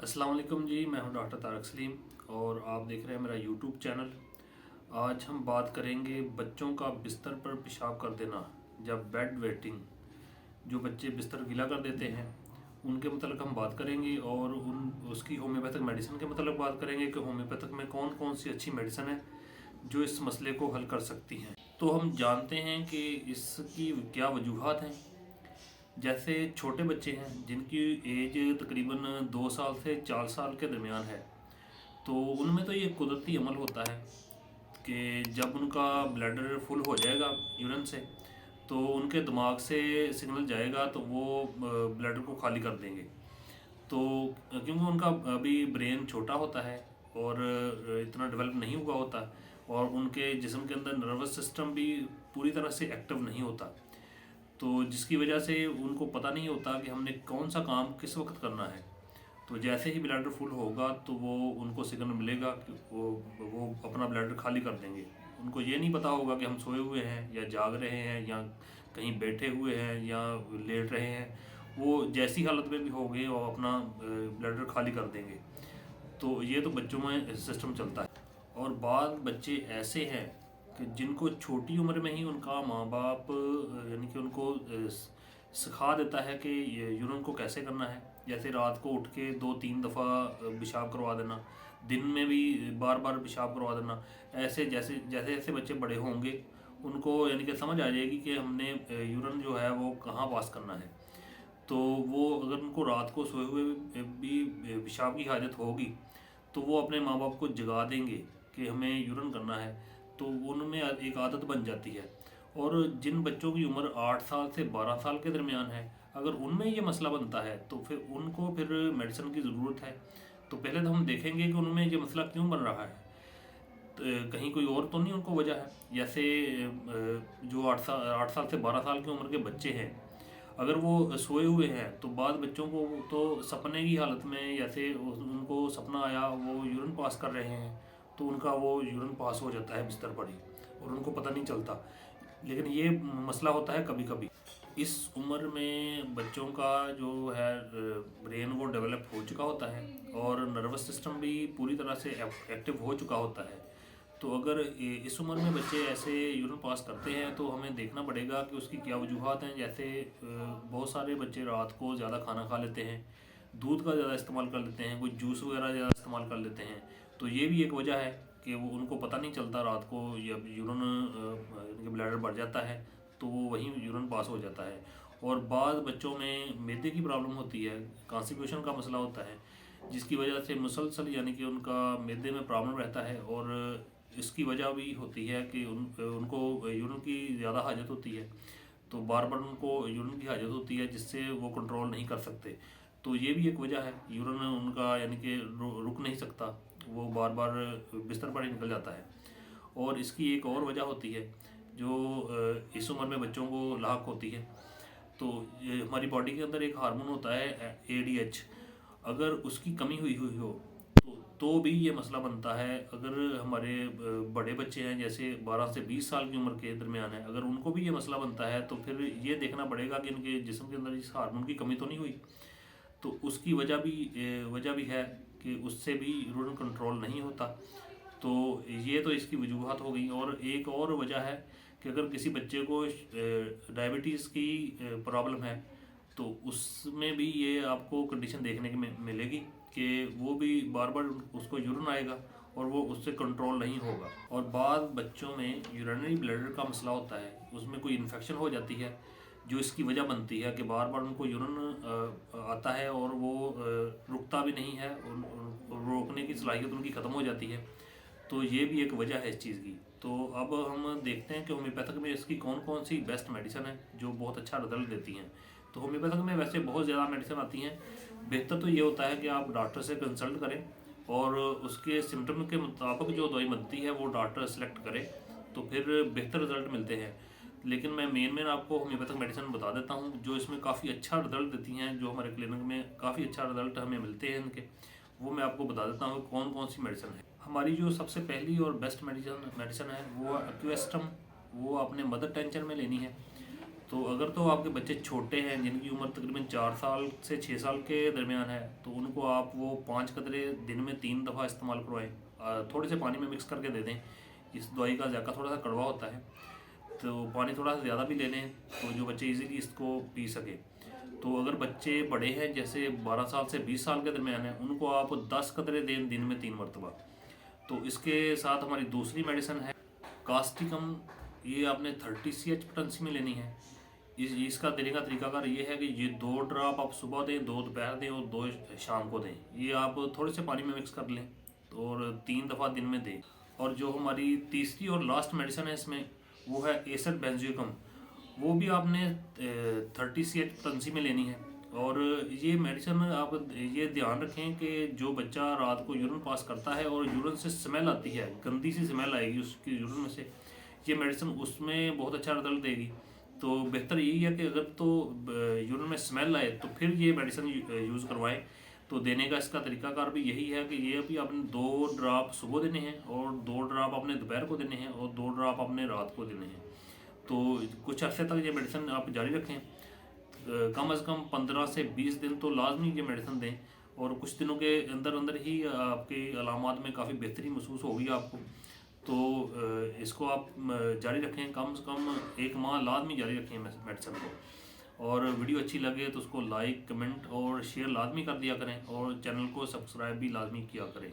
अस्सलाम वालेकुम जी। मैं हूं डॉक्टर तारक सलीम और आप देख रहे हैं मेरा यूट्यूब चैनल। आज हम बात करेंगे बच्चों का बिस्तर पर पेशाब कर देना या बेड वेटिंग। जो बच्चे बिस्तर गीला कर देते हैं उनके मतलब हम बात करेंगे और उन उसकी होम्योपैथिक मेडिसिन के मतलब बात करेंगे कि होम्योपैथिक में कौन कौन सी अच्छी मेडिसिन है जो इस मसले को हल कर सकती हैं। तो हम जानते हैं कि इसकी क्या वजूहत हैं। जैसे छोटे बच्चे हैं जिनकी एज तकरीबन 2 साल से 4 साल के दरमियान है, तो उनमें तो ये कुदरती अमल होता है कि जब उनका ब्लैडर फुल हो जाएगा यूरिन से तो उनके दिमाग से सिग्नल जाएगा तो वो ब्लैडर को खाली कर देंगे। तो क्योंकि उनका अभी ब्रेन छोटा होता है और इतना डेवलप नहीं हुआ होता और उनके जिस्म के अंदर नर्वस सिस्टम भी पूरी तरह से एक्टिव नहीं होता, तो जिसकी वजह से उनको पता नहीं होता कि हमने कौन सा काम किस वक्त करना है। तो जैसे ही ब्लैडर फुल होगा तो वो उनको सिग्नल मिलेगा कि वो अपना ब्लैडर खाली कर देंगे। उनको ये नहीं पता होगा कि हम सोए हुए हैं या जाग रहे हैं या कहीं बैठे हुए हैं या लेट रहे हैं। वो जैसी हालत में भी होंगे वो अपना ब्लैडर खाली कर देंगे। तो ये तो बच्चों में सिस्टम चलता है। और बाद बच्चे ऐसे हैं कि जिनको छोटी उम्र में ही उनका माँ बाप यानी कि उनको सिखा देता है कि ये यूरिन को कैसे करना है। जैसे रात को उठ के 2-3 दफ़ा पेशाब करवा देना, दिन में भी बार बार पेशाब करवा देना। ऐसे जैसे जैसे जैसे बच्चे बड़े होंगे उनको यानी कि समझ आ जाएगी कि हमने यूरिन जो है वो कहाँ पास करना है। तो वो अगर उनको रात को सोए हुए भी पेशाब की हाजत होगी तो वो अपने माँ बाप को जगा देंगे कि हमें यूरिन करना है। तो उनमें एक आदत बन जाती है। और जिन बच्चों की उम्र 8 साल से 12 साल के दरमियान है, अगर उनमें ये मसला बनता है तो फिर उनको फिर मेडिसिन की ज़रूरत है। तो पहले तो हम देखेंगे कि उनमें ये मसला क्यों बन रहा है। तो कहीं कोई और तो नहीं उनको वजह है। जैसे जो 8 साल से 12 साल की उम्र के बच्चे हैं, अगर वो सोए हुए हैं तो बाद बच्चों को तो सपने की हालत में जैसे उनको सपना आया वो यूरिन पास कर रहे हैं तो उनका वो यूरिन पास हो जाता है बिस्तर पर ही और उनको पता नहीं चलता। लेकिन ये मसला होता है कभी कभी। इस उम्र में बच्चों का जो है ब्रेन वो डेवलप हो चुका होता है और नर्वस सिस्टम भी पूरी तरह से एक्टिव हो चुका होता है। तो अगर इस उम्र में बच्चे ऐसे यूरिन पास करते हैं तो हमें देखना पड़ेगा कि उसकी क्या वजूहत हैं। जैसे बहुत सारे बच्चे रात को ज़्यादा खाना खा लेते हैं, दूध का ज़्यादा इस्तेमाल कर लेते हैं, कोई जूस वगैरह ज़्यादा इस्तेमाल कर लेते हैं। तो ये भी एक वजह है कि वो उनको पता नहीं चलता रात को जब यूरिन इनके ब्लैडर बढ़ जाता है तो वो वहीं यूरिन पास हो जाता है। और बाद बच्चों में मैदे की प्रॉब्लम होती है, कॉन्स्टिपेशन का मसला होता है, जिसकी वजह से मुसलसल यानी कि उनका मैदे में प्रॉब्लम रहता है। और इसकी वजह भी होती है कि उनको यूरिन की ज़्यादा हाजत होती है, तो बार बार उनको यूरिन की हाजत होती है जिससे वो कंट्रोल नहीं कर सकते। तो ये भी एक वजह है, यूरिन उनका यानी कि रुक नहीं सकता, वो बार बार बिस्तर पर ही निकल जाता है। और इसकी एक और वजह होती है जो इस उम्र में बच्चों को लाक होती है। तो ये हमारी बॉडी के अंदर एक हार्मोन होता है ADH, अगर उसकी कमी हुई हुई हो तो भी ये मसला बनता है। अगर हमारे बड़े बच्चे हैं जैसे 12 से 20 साल की उम्र के दरमियान है, अगर उनको भी ये मसला बनता है तो फिर ये देखना पड़ेगा कि इनके जिस्म के अंदर इस हार्मोन की कमी तो नहीं हुई। तो उसकी वजह भी है कि उससे भी यूरिन कंट्रोल नहीं होता। तो ये तो इसकी वजूहत हो गई। और एक और वजह है कि अगर किसी बच्चे को डायबिटीज़ की प्रॉब्लम है तो उसमें भी ये आपको कंडीशन देखने की मिलेगी कि वो भी बार बार उसको यूरिन आएगा और वो उससे कंट्रोल नहीं होगा। और बाद बच्चों में यूरिनरी ब्लैडर का मसला होता है, उसमें कोई इन्फेक्शन हो जाती है जो इसकी वजह बनती है कि बार बार उनको यूरिन आता है और वो रुकता भी नहीं है, रोकने की सलाहियत उनकी ख़त्म हो जाती है। तो ये भी एक वजह है इस चीज़ की। तो अब हम देखते हैं कि होम्योपैथिक में इसकी कौन कौन सी बेस्ट मेडिसिन है जो बहुत अच्छा रिजल्ट देती हैं। तो होम्योपैथिक में वैसे बहुत ज़्यादा मेडिसिन आती हैं। बेहतर तो ये होता है कि आप डॉक्टर से कंसल्ट करें और उसके सिम्टम के मुताबिक जो दवाई बनती है वो डॉक्टर सेलेक्ट करे, तो फिर बेहतर रिजल्ट मिलते हैं। लेकिन मैं मेन आपको होम्योपैथिक मेडिसिन बता देता हूँ जो इसमें काफ़ी अच्छा रिजल्ट देती हैं, जो हमारे क्लिनिक में काफ़ी अच्छा रिजल्ट हमें मिलते हैं इनके, वो मैं आपको बता देता हूँ कौन कौन सी मेडिसिन है। हमारी जो सबसे पहली और बेस्ट मेडिसिन मेडिसिन है वो है एक्वेस्टम। वो आपने मदर टेंशन में लेनी है। तो अगर तो आपके बच्चे छोटे हैं जिनकी उम्र तकरीबन 4 साल से 6 साल के दरमियान है, तो उनको आप वो 5 कतरे दिन में 3 दफ़ा इस्तेमाल करवाएं। थोड़े से पानी में मिक्स करके दे दें। इस दवाई का जायका थोड़ा सा कड़वा होता है, तो पानी थोड़ा सा ज़्यादा भी ले लें तो जो बच्चे इजीली इसको पी सके। तो अगर बच्चे बड़े हैं जैसे 12 साल से 20 साल के दरमियान है, उनको आप 10 कतरे दें दिन में 3 मरतबा। तो इसके साथ हमारी दूसरी मेडिसिन है कास्टिकम। ये आपने 30 CH पोटेंसी में लेनी है। इसका देने का तरीकाकार ये है कि ये 2 ड्रॉप आप सुबह दें, 2 दोपहर दें और 2 शाम को दें। ये आप थोड़े से पानी में मिक्स कर लें और 3 दफ़ा दिन में दें। और जो हमारी तीसरी और लास्ट मेडिसिन है इसमें, वो है एसिड बेंजोइकम। वो भी आपने 30 CH पोटेंसी में लेनी है। और ये मेडिसिन आप ये ध्यान रखें कि जो बच्चा रात को यूरिन पास करता है और यूरिन से स्मेल आती है, गंदी सी स्मेल आएगी उसकी यूरिन में से, ये मेडिसिन उसमें बहुत अच्छा रिजल्ट देगी। तो बेहतर यही है कि अगर तो यूरिन में स्मेल आए तो फिर ये मेडिसिन यूज़ करवाएं। तो देने का इसका तरीकाकार भी यही है कि ये भी आपने 2 ड्रॉप सुबह देने हैं और 2 ड्रॉप आपने दोपहर को देने हैं और 2 ड्रॉप आपने रात को देने हैं। तो कुछ अर्से तक ये मेडिसिन आप जारी रखें। कम से कम 15 से 20 दिन तो लाजमी ये मेडिसिन दें। और कुछ दिनों के अंदर अंदर ही आपके अलामात में काफ़ी बेहतरी महसूस होगी आपको। तो इसको आप जारी रखें, कम से कम 1 माह लाजमी जारी रखें मेडिसिन को। और वीडियो अच्छी लगे तो उसको लाइक, कमेंट और शेयर लाजमी कर दिया करें और चैनल को सब्सक्राइब भी लाजमी किया करें।